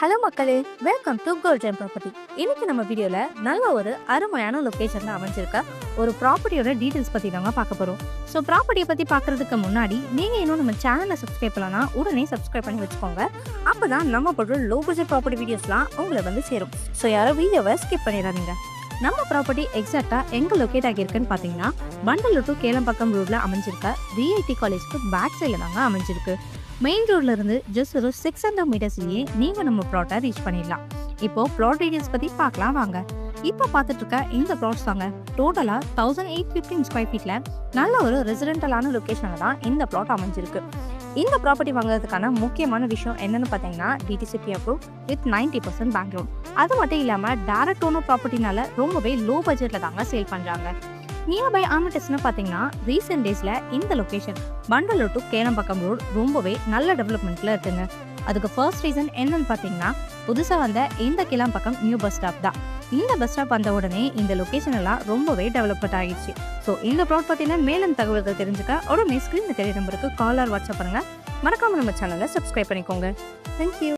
Hello மக்களே, welcome to golden property. இன்னைக்கு நம்ம வீடியோல நல்ல ஒரு அருமையான லொகேஷன்ல அமைஞ்சிருக்க ஒரு ப்ராப்பர்ட்டியோட டீடைல்ஸ் பத்தி தாங்க பார்க்க போறோம். ஸோ ப்ராப்பர்ட்டியை பத்தி பார்க்கறதுக்கு முன்னாடி நீங்க இன்னும் நம்ம சேனலை சப்ஸ்கிரைப் பண்ணலன்னா உடனே சப்ஸ்கிரைப் பண்ணி வச்சுக்கோங்க. அப்பதான் நம்ம போடுற லோ பட்ஜெட் ப்ராப்பர்ட்டி வீடியோஸ்லாம் உங்களை வந்து சேரும். ஸோ யாரும் வீடியோவை ஸ்கிப் பண்ணிடாதீங்க. நம்ம ப்ராப்பர்ட்டி எக்ஸாக்டா எங்க லொக்கேட் ஆகியிருக்குன்னு பாத்தீங்கன்னா, பண்டலூர் டு கேளம்பாக்கம் ரோட்ல அமைஞ்சிருக்க விஐடி காலேஜ்க்கு பேக் சைட்ல தாங்க அமைஞ்சிருக்கு. மெயின் ரோட்ல இருந்து ஜஸ்ட் ஒரு 600 மீட்டர்ஸ்லயே நீங்க நம்ம ப்ளாட்டை ரீச் பண்ணிடலாம். இப்போ ப்ளாட் டீடைல்ஸ் பத்தி பார்க்கலாம் வாங்க. இப்போ பார்த்துட்டு இருக்க இந்த ப்ளாட்ஸ் தாங்க டோட்டலா 1815 ஸ்கொயர் ஃபீட்ல நல்ல ஒரு ரெசிடென்டலான லொகேஷன்ல தான் இந்த ப்ளாட் அமைஞ்சிருக்கு. இந்த ப்ராப்பர்ட்டி வாங்குறதுக்கான முக்கியமான விஷயம் என்னன்னு பார்த்தீங்கன்னா, DTCP approve with 90% bank loan. அது மட்டும் இல்லாம டைரக்ட் ஓனர் ப்ராப்பர்ட்டினால ரொம்பவே லோ பட்ஜெட்ல தாங்க சேல் பண்றாங்க. நியர்பை ஆமிட்டஸ்னு பார்த்தீங்கன்னா, ரீசெண்ட் டேஸ்ல இந்த location Pandalur to Kelambakkam road ரொம்பவே நல்ல டெவலப்மெண்ட்ல இருக்குங்க. அதுக்கு ஃபர்ஸ்ட் ரீசன் என்னன்னு பார்த்தீங்கன்னா, புதுசாக வந்த இந்த கேளம்பாக்கம் நியூ பஸ் ஸ்டாப் தான். இந்த பஸ் ஸ்டாப் வந்த உடனே இந்த லொகேஷன் எல்லாம் ரொம்பவே டெவலப்மெண்ட் ஆகிடுச்சு. ஸோ இந்த ப்ராட் பற்றின மேலும் தகவல்கள் தெரிஞ்சுக்க உடனே ஸ்க்ரீன் தெரிய நம்பருக்கு கால் ஆர் வாட்ஸ்அப் பண்ணுங்க. மறக்காம நம்ம சேனலை சப்ஸ்கிரைப் பண்ணிக்கோங்க. தேங்க்யூ.